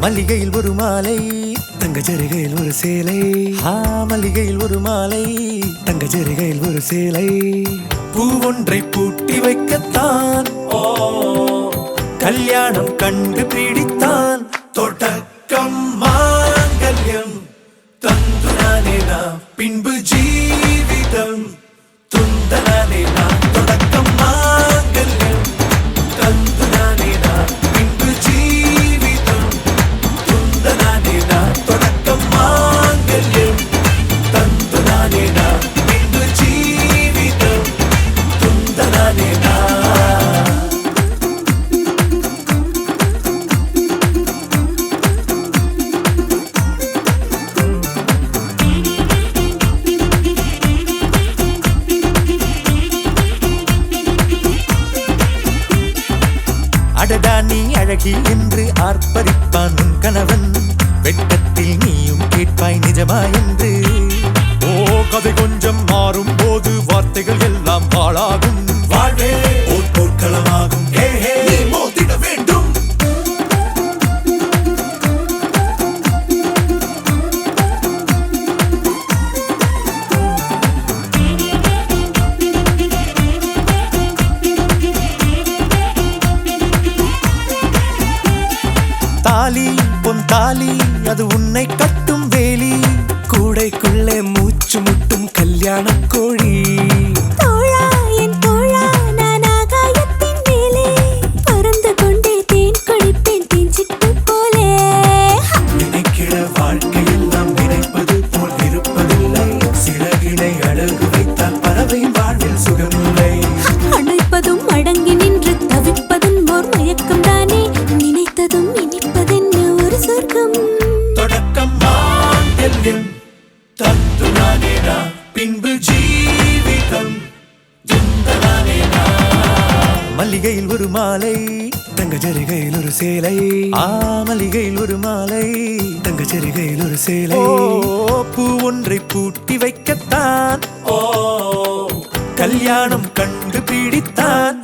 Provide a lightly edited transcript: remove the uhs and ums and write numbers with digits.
மல்லிகையில் ஒரு மாலை தங்க ஜரிகையில் ஒரு சேலை மல்லிகையில் ஒரு மாலை தங்க ஜரிகையில் ஒரு சேலை பூ ஒன்றை பூட்டி வைக்கத்தான் கல்யாணம் கண்டு பிடித்தான் தொடக்கம் மாங்கல்யம் தந்து நானே நாம் பின்பு ஜீவிதம் துந்த நானே நாம் தொடக்கம் மாங்கல்யம் தந்து நானே நாம் பின்பு ஜீவிதம் துந்த நானே நாம் தொடக்கம் மாங்கல்யம் தந்து நானே நாம் பின்பு ஜீவிதம் துந்த நானே நாம். அடடா நீ அழகி என்று ஆர்ப்பரிப்பான் உன் கணவன் வெட்டத்தில் நீயும் கேட்பாய் நிஜமா என்று கதை கொஞ்சம் மாறும் போது வார்த்தைகள் எல்லாம் பாழாகும் வாழ்வே ஓர் போர்க்களமாகும் நீ மோதிட வேண்டும் தாலி பொன் தாலி அது உன்னை கட்டும் வேலி கூடைக்குள்ளே மூச்சு முட்டும் கல்யாண கோழி தோழா என் தோழா நான் ஆகாயத்தின் மேலே பறந்து கொண்டே தேன் குடிப்பேன் தேஞ்சிட்டு போலே நினைக்கிற வாழ்க்கையில் நாம் நினைப்பது போல் இருப்பதில்லை சிறகினை அழகு வைத்தால் பறவை வாழ்வில் சுகமில்லை அணைப்பதும் அடங்கி நின்று தவிப்பதும் ஓர் மயக்கம் தானே நினைத்ததும் இனிப்பதென்ன ஒரு சொர்க்கம் தொடக்கம் மாங்கல்யம் தந்து நானே நாம் பின்பு ஜீவிதம் துந்த நானே நாம். மல்லிகையில் ஒரு மாலை தங்க ஜரிகையில் ஒரு சேலை மல்லிகையில் ஒரு மாலை தங்க ஜரிகையில் ஒரு சேலை பூ ஒன்றை பூட்டி வைக்கத்தான் கல்யாணம் கண்டு பிடித்தான்